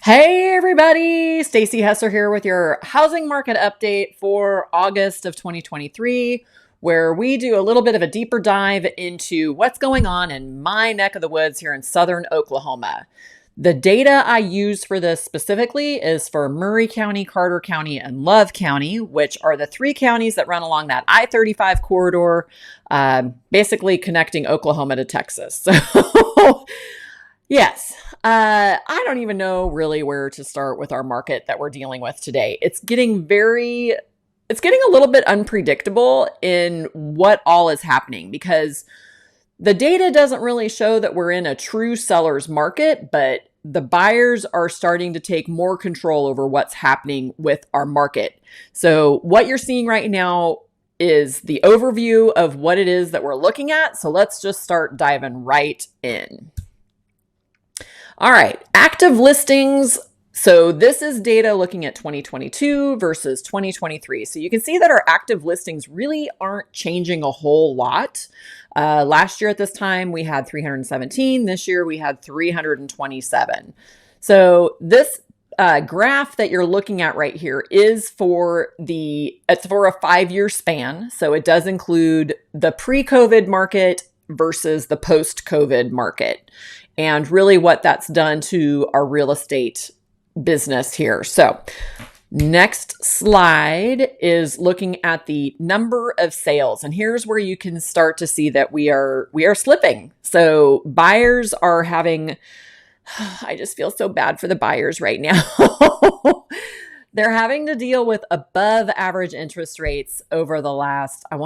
Hey everybody, Stacey Hesser here with your housing market update for August of 2023, where we do a little bit of a deeper dive into what's going on in my neck of the woods here in southern Oklahoma. The data I use for this specifically is for Murray County, Carter County, and Love County, which are the three counties that run along that I-35 corridor, basically connecting Oklahoma to Texas. So yes. I don't even know really where to start with our market that we're dealing with today. It's getting a little bit unpredictable in what all is happening because the data doesn't really show that we're in a true seller's market, but the buyers are starting to take more control over what's happening with our market. So what you're seeing right now is the overview of what it is that we're looking at. So let's just start diving right in. All right, active listings. So this is data looking at 2022 versus 2023. So you can see that our active listings really aren't changing a whole lot. Last year at this time, we had 317. This year, we had 327. So this graph that you're looking at right here is it's for a 5-year span. So it does include the pre-COVID market versus the post-COVID market, and really what that's done to our real estate business here. So next slide is looking at the number of sales. And here's where you can start to see that we are slipping. So buyers are having, I just feel so bad for the buyers right now. They're having to deal with above average interest rates over the last, I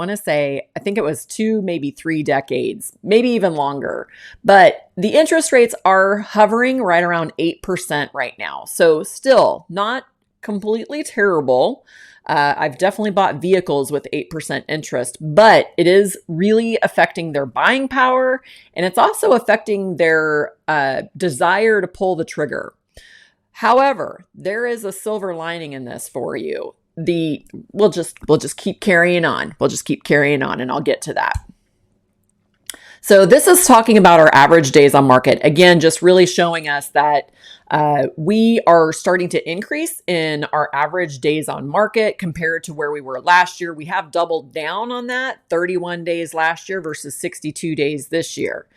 think it was 2, maybe 3 decades, maybe even longer. But the interest rates are hovering right around 8% right now. So still not completely terrible. I've definitely bought vehicles with 8% interest, but it is really affecting their buying power. And it's also affecting their desire to pull the trigger. However, there is a silver lining in this for you. We'll just keep carrying on. We'll just keep carrying on, and I'll get to that. So this is talking about our average days on market. Again, just really showing us that we are starting to increase in our average days on market compared to where we were last year. We have doubled down on that, 31 days last year versus 62 days this year.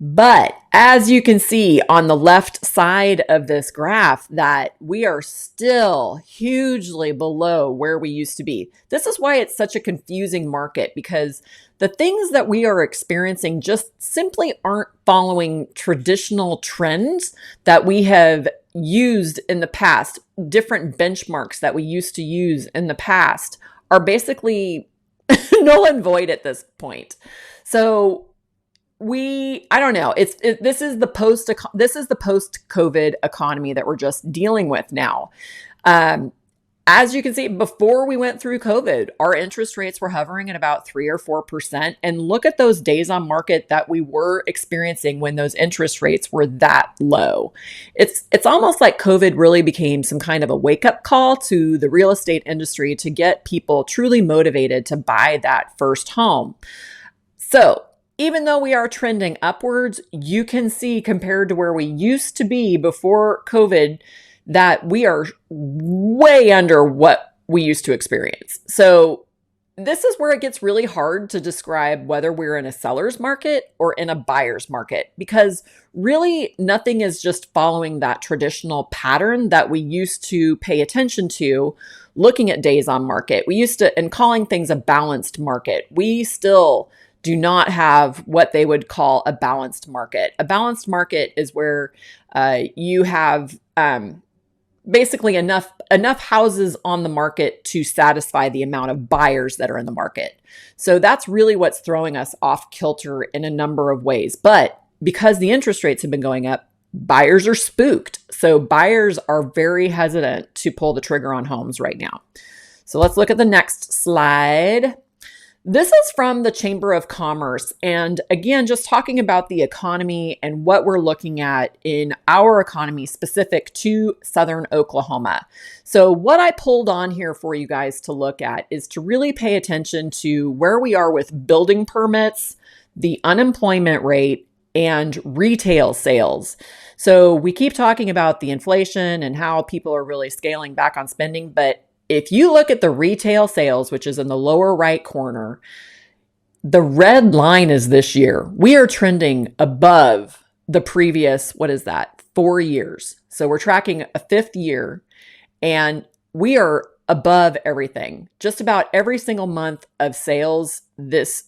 But as you can see on the left side of this graph, that we are still hugely below where we used to be. This is why it's such a confusing market, because the things that we are experiencing just simply aren't following traditional trends that we have used in the past. Different benchmarks that we used to use in the past are basically null and void at this point. So I don't know. This is the post-COVID economy that we're just dealing with now. As you can see, before we went through COVID, our interest rates were hovering at about 3 or 4%. And look at those days on market that we were experiencing when those interest rates were that low. It's almost like COVID really became some kind of a wake-up call to the real estate industry to get people truly motivated to buy that first home. So even though we are trending upwards, you can see compared to where we used to be before COVID that we are way under what we used to experience. So this is where it gets really hard to describe whether we're in a seller's market or in a buyer's market, because really nothing is just following that traditional pattern that we used to pay attention to looking at days on market. We used to, and calling things a balanced market. We still do not have what they would call a balanced market. A balanced market is where you have basically enough houses on the market to satisfy the amount of buyers that are in the market. So that's really what's throwing us off kilter in a number of ways. But because the interest rates have been going up, buyers are spooked. So buyers are very hesitant to pull the trigger on homes right now. So let's look at the next slide. This is from the Chamber of Commerce. And again, just talking about the economy and what we're looking at in our economy specific to Southern Oklahoma. So what I pulled on here for you guys to look at is to really pay attention to where we are with building permits, the unemployment rate, and retail sales. So we keep talking about the inflation and how people are really scaling back on spending. But if you look at the retail sales, which is in the lower right corner, the red line is this year. We are trending above the previous, what is that, 4 years. So we're tracking a fifth year and we are above everything. Just about every single month of sales this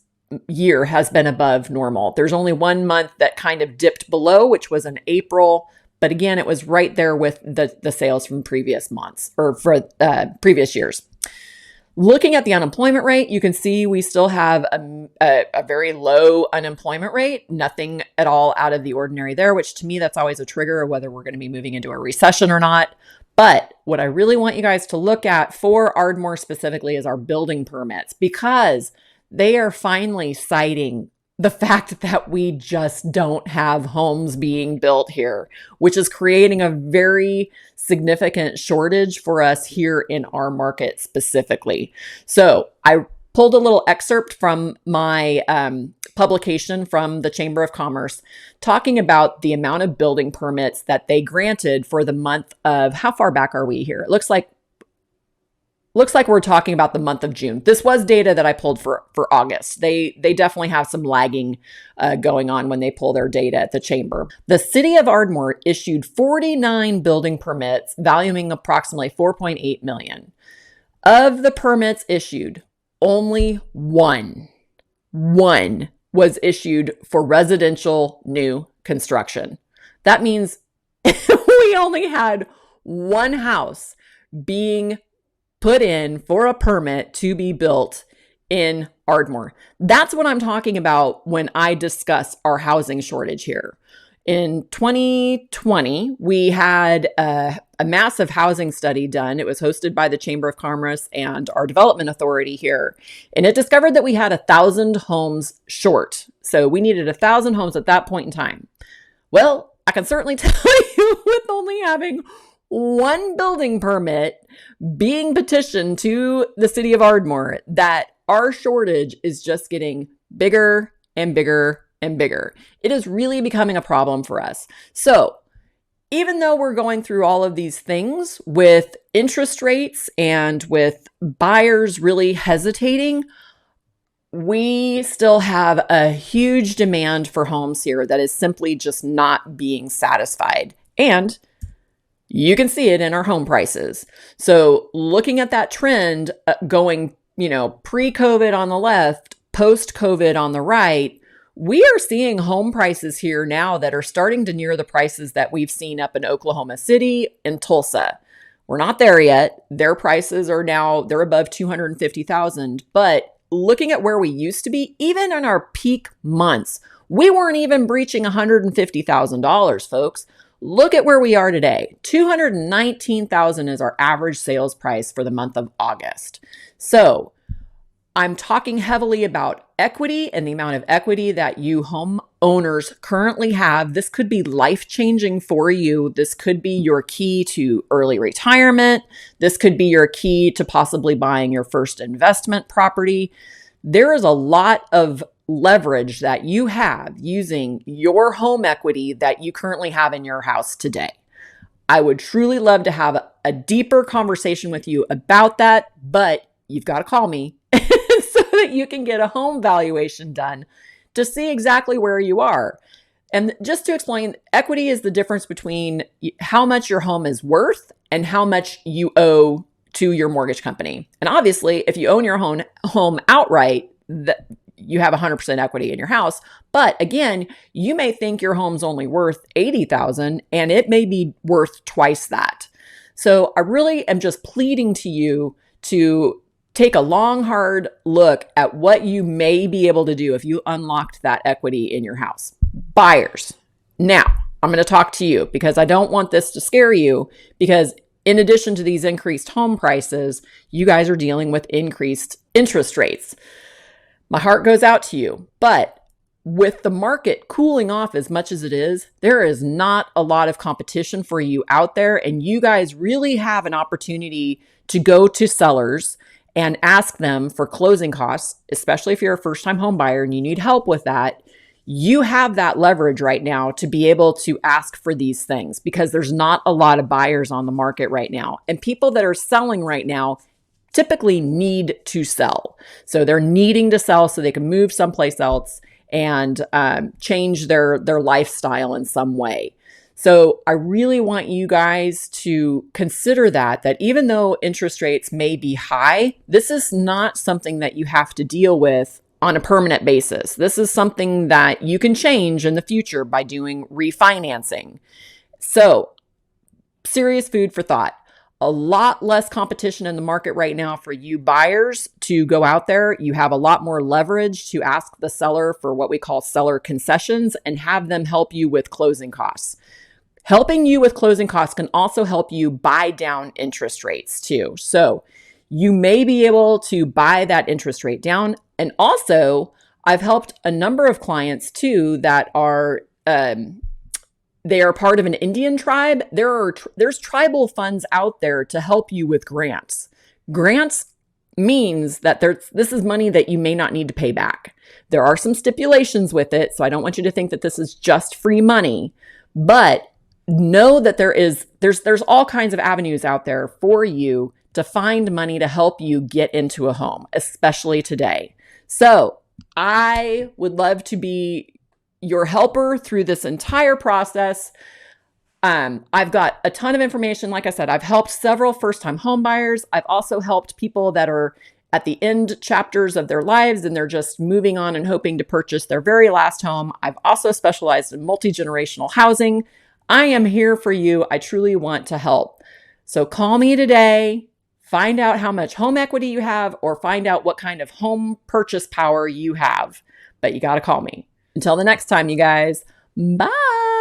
year has been above normal. There's only 1 month that kind of dipped below, which was in April. But again, it was right there with the sales from previous months or for previous years. Looking at the unemployment rate, you can see we still have a very low unemployment rate, nothing at all out of the ordinary there, which to me, that's always a trigger of whether we're going to be moving into a recession or not. But what I really want you guys to look at for Ardmore specifically is our building permits, because they are finally citing the fact that we just don't have homes being built here, which is creating a very significant shortage for us here in our market specifically. So I pulled a little excerpt from my publication from the Chamber of Commerce talking about the amount of building permits that they granted for the month of, how far back are we here? It looks like we're talking about the month of June. This was data that I pulled for August. They definitely have some lagging going on when they pull their data at the chamber. The city of Ardmore issued 49 building permits valuing approximately $4.8 million. Of the permits issued, only one was issued for residential new construction. That means we only had one house being put in for a permit to be built in Ardmore. That's what I'm talking about when I discuss our housing shortage here. In 2020, we had a massive housing study done. It was hosted by the Chamber of Commerce and our development authority here. And it discovered that we had 1,000 homes short. So we needed 1,000 homes at that point in time. Well, I can certainly tell you, with only having one building permit being petitioned to the city of Ardmore, that our shortage is just getting bigger and bigger and bigger. It is really becoming a problem for us. So even though we're going through all of these things with interest rates and with buyers really hesitating, we still have a huge demand for homes here that is simply just not being satisfied. And you can see it in our home prices. So looking at that trend going, pre-COVID on the left, post-COVID on the right, we are seeing home prices here now that are starting to near the prices that we've seen up in Oklahoma City and Tulsa. We're not there yet. Their prices are now, they're above $250,000. But looking at where we used to be, even in our peak months, we weren't even breaching $150,000, folks. Look at where we are today. $219,000 is our average sales price for the month of August. So I'm talking heavily about equity and the amount of equity that you homeowners currently have. This could be life-changing for you. This could be your key to early retirement. This could be your key to possibly buying your first investment property. There is a lot of leverage that you have using your home equity that you currently have in your house today. I would truly love to have a deeper conversation with you about that, but you've got to call me so that you can get a home valuation done to see exactly where you are. And just to explain, equity is the difference between how much your home is worth and how much you owe to your mortgage company. And obviously, if you own your home outright, you have 100% equity in your house. But again, you may think your home's only worth $80,000 and it may be worth twice that. So I really am just pleading to you to take a long, hard look at what you may be able to do if you unlocked that equity in your house. Buyers. Now, I'm going to talk to you because I don't want this to scare you, because in addition to these increased home prices, you guys are dealing with increased interest rates. My heart goes out to you, but with the market cooling off as much as it is, there is not a lot of competition for you out there. And you guys really have an opportunity to go to sellers and ask them for closing costs, especially if you're a first-time home buyer and you need help with that. You have that leverage right now to be able to ask for these things because there's not a lot of buyers on the market right now. And people that are selling right now typically need to sell. So they're needing to sell so they can move someplace else and change their lifestyle in some way. So I really want you guys to consider that even though interest rates may be high, this is not something that you have to deal with on a permanent basis. This is something that you can change in the future by doing refinancing. So, serious food for thought. A lot less competition in the market right now for you buyers to go out there. You have a lot more leverage to ask the seller for what we call seller concessions and have them help you with closing costs. Helping you with closing costs can also help you buy down interest rates too. So you may be able to buy that interest rate down. And also, I've helped a number of clients too that are they are part of an Indian tribe. There's tribal funds out there to help you with grants. Grants means that this is money that you may not need to pay back. There are some stipulations with it, so I don't want you to think that this is just free money, but know that there's all kinds of avenues out there for you to find money to help you get into a home, especially today. So I would love to be your helper through this entire process. I've got a ton of information. Like I said, I've helped several first-time home buyers. I've also helped people that are at the end chapters of their lives and they're just moving on and hoping to purchase their very last home. I've also specialized in multi-generational housing. I am here for you. I truly want to help. So call me today, find out how much home equity you have, or find out what kind of home purchase power you have. But you got to call me. Until the next time, you guys, bye.